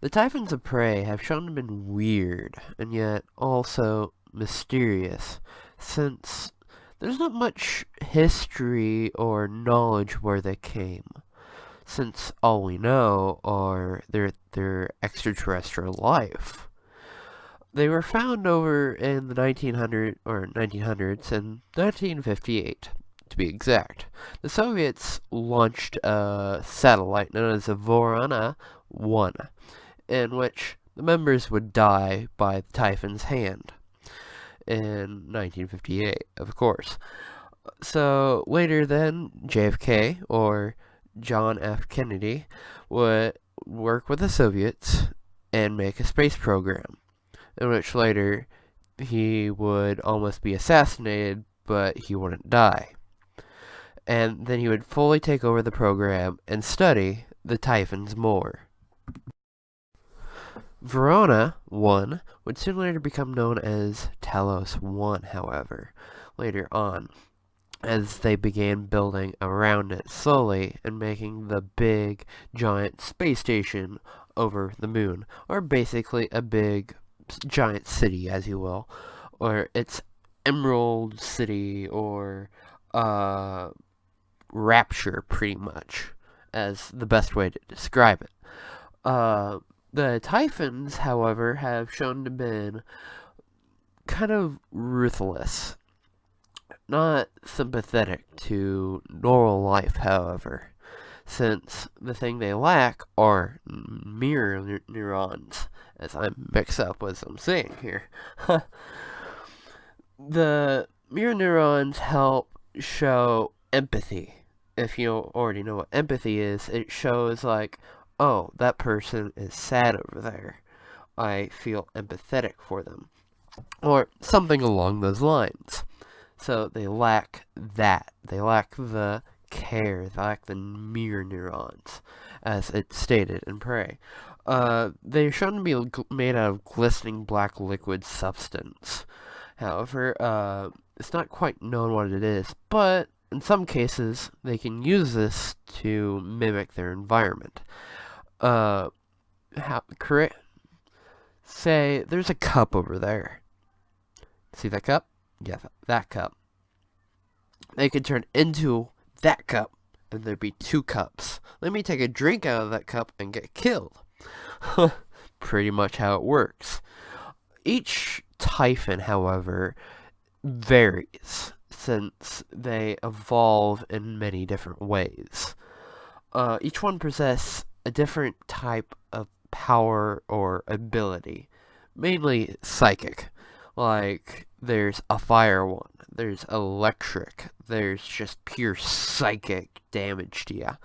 The Typhons of Prey have shown to have been weird, and yet also mysterious, since there's not much history or knowledge where they came, since all we know are their extraterrestrial life. They were found over in the 1900s in 1958, to be exact. The Soviets launched a satellite known as the Vorona 1, in which the members would die by the Typhon's hand in 1958, of course. So later then, JFK, or John F. Kennedy, would work with the Soviets and make a space program, in which later he would almost be assassinated, but he wouldn't die. And then he would fully take over the program and study the Typhons more. Verona 1 would soon later become known as Talos 1, however, later on, as they began building around it slowly and making the big, giant space station over the moon, or basically a big, giant city, as you will, or its Emerald City, or Rapture, pretty much, as the best way to describe it. The Typhons, however, have shown to have been kind of ruthless, not sympathetic to normal life, however, since the thing they lack are mirror neurons, as I mix up what I'm saying here. The mirror neurons help show empathy. If you already know what empathy is, it shows like, oh, that person is sad over there. I feel empathetic for them. Or something along those lines. So they lack that. They lack the care. They lack the mirror neurons, as it's stated in Prey. They're shown to be made out of glistening black liquid substance. However, it's not quite known what it is, but in some cases, they can use this to mimic their environment. Correct? Say, there's a cup over there. See that cup? Yeah, that cup. They could turn into that cup, and there'd be two cups. Let me take a drink out of that cup and get killed. Pretty much how it works. Each Typhon, however, varies since they evolve in many different ways. Each one possesses a different type of power or ability, mainly psychic. Like, there's a fire one, there's electric, there's just pure psychic damage to you.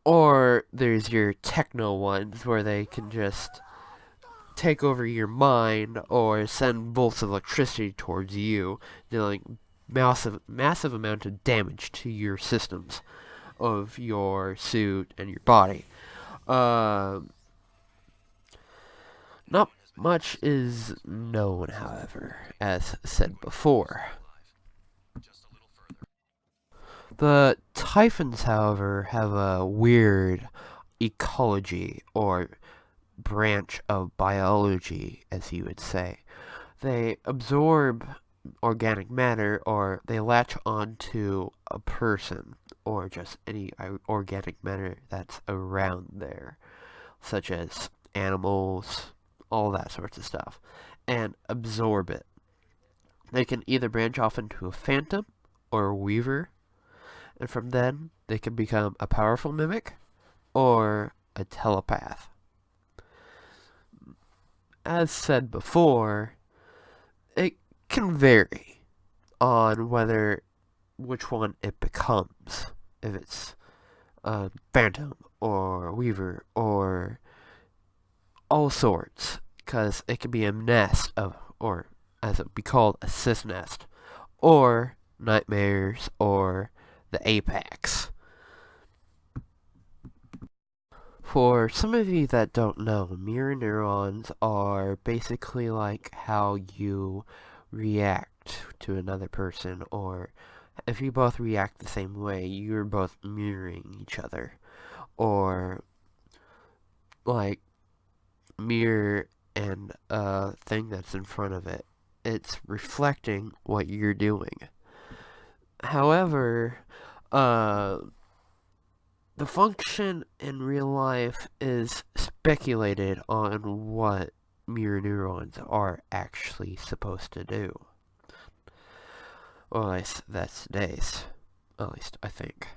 Or there's your techno ones where they can just take over your mind or send bolts of electricity towards you, dealing massive amount of damage to your systems of your suit and your body. Not much is known, however, as said before. The Typhons, however, have a weird ecology or branch of biology, as you would say. They absorb organic matter, or they latch onto a person, or just any organic matter that's around there, such as animals, all that sorts of stuff, and absorb it. They can either branch off into a phantom or a weaver, and from then they can become a powerful mimic or a telepath. As said before, it can vary on which one it becomes. If it's a phantom or a weaver or all sorts, because it can be a nest of, or as it would be called, a cis nest, or nightmares, or the apex. For some of you that don't know, mirror neurons are basically like how you react to another person, or if you both react the same way, you're both mirroring each other. Or like mirror and a thing that's in front of it. It's reflecting what you're doing. However, uh, the function in real life is speculated on what mirror neurons are actually supposed to do. Or at least that's today's. At least I think.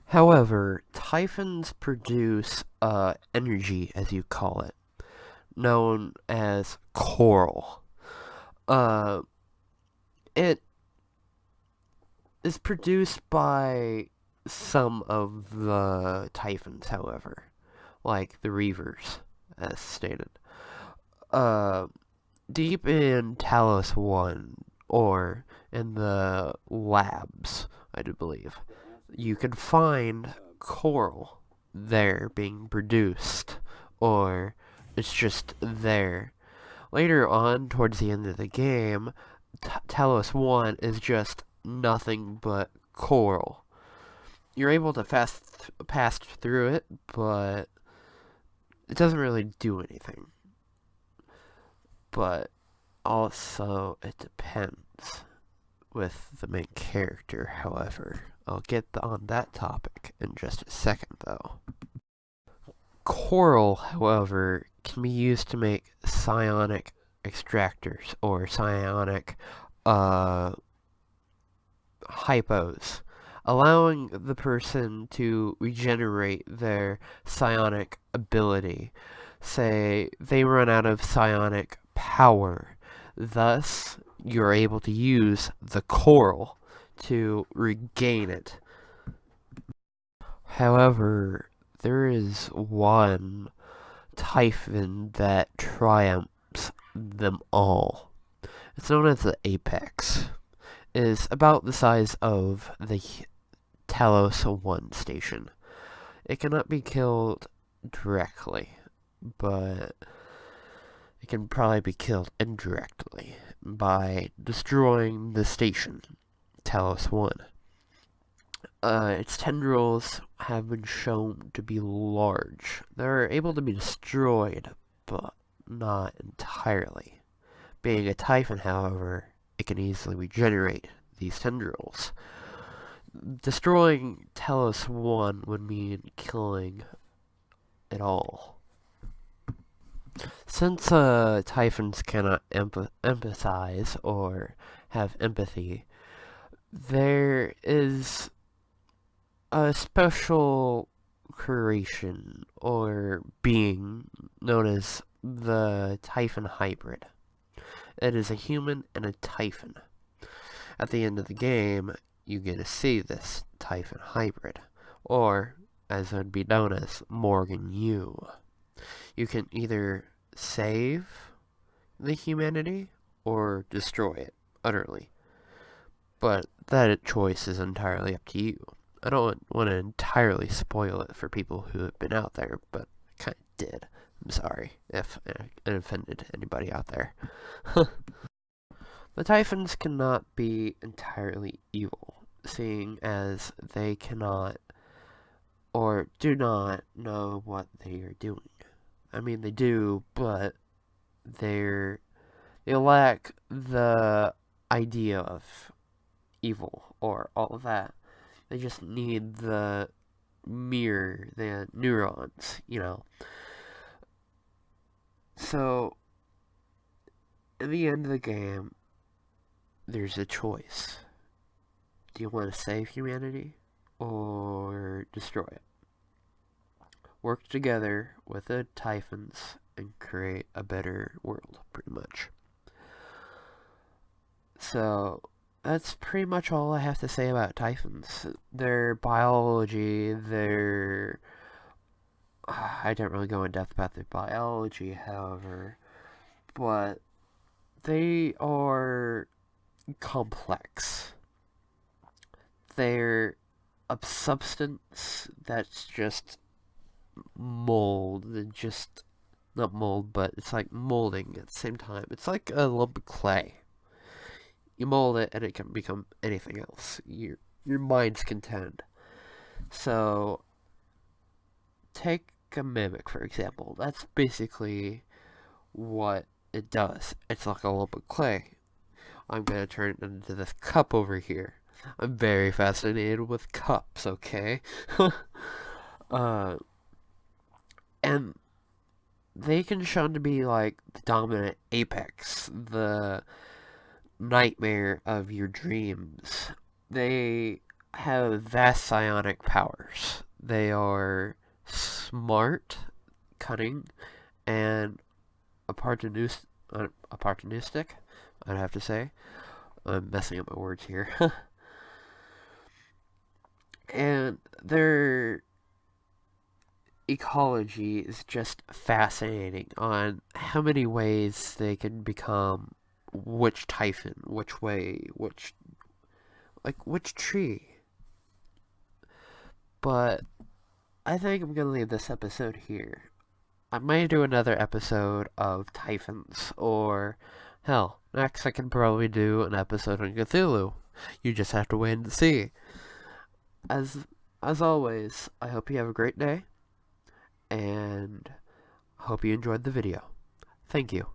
However, typhons produce energy, as you call it, known as coral. Uh, it is produced by some of the typhons, however, like the reavers, as stated. Uh, Deep in Talos 1, or in the labs, I do believe, you can find coral there being produced, or it's just there. Later on, towards the end of the game, Talos 1 is just nothing but coral. You're able to pass through it, but it doesn't really do anything. But also, it depends with the main character, however. I'll get on that topic in just a second, though. Coral, however, can be used to make psionic extractors or psionic hypos, allowing the person to regenerate their psionic ability. Say they run out of psionic power. Thus, you're able to use the coral to regain it. However, there is one Typhon that triumphs them all. It's known as the Apex. It is about the size of the Talos 1 station. It cannot be killed directly, but it can probably be killed indirectly by destroying the station, Talos 1. Its tendrils have been shown to be large. They're able to be destroyed, but not entirely. Being a Typhon, however, it can easily regenerate these tendrils. Destroying Talos 1 would mean killing it all. Since Typhons cannot empathize or have empathy, there is a special creation or being known as the Typhon hybrid. It is a human and a Typhon. At the end of the game, you get to see this Typhon hybrid, or as it would be known as Morgan U. You can either save the humanity or destroy it utterly, but that choice is entirely up to you. I don't want to entirely spoil it for people who have been out there, but I kind of did. I'm sorry if it offended anybody out there. The Typhons cannot be entirely evil, seeing as they cannot or do not know what they are doing. I mean, they do, but they lack the idea of evil or all of that. They just need the mirror, the neurons, you know. So, in the end of the game, there's a choice. Do you want to save humanity or destroy it? Work together with the Typhons and create a better world, pretty much. So, that's pretty much all I have to say about Typhons. Their biology, their... I didn't really go in depth about their biology, however, but they are complex. They're a substance that's just mold, just not mold, but it's like molding at the same time. It's like a lump of clay. You mold it, and it can become anything else. Your mind's content. So take a mimic, for example. That's basically what it does. It's like a lump of clay. I'm gonna turn it into this cup over here. I'm very fascinated with cups, okay? uh, and they can shown to be like the dominant apex, the nightmare of your dreams. They have vast psionic powers. They are smart, cunning, and opportunistic, I'd have to say. I'm messing up my words here. And their ecology is just fascinating on how many ways they can become which typhon, which way, which tree. But I think I'm gonna leave this episode here. I might do another episode of Typhons, or hell, next I can probably do an episode on Cthulhu. You just have to wait and see. As as always, I hope you have a great day, and hope you enjoyed the video. Thank you.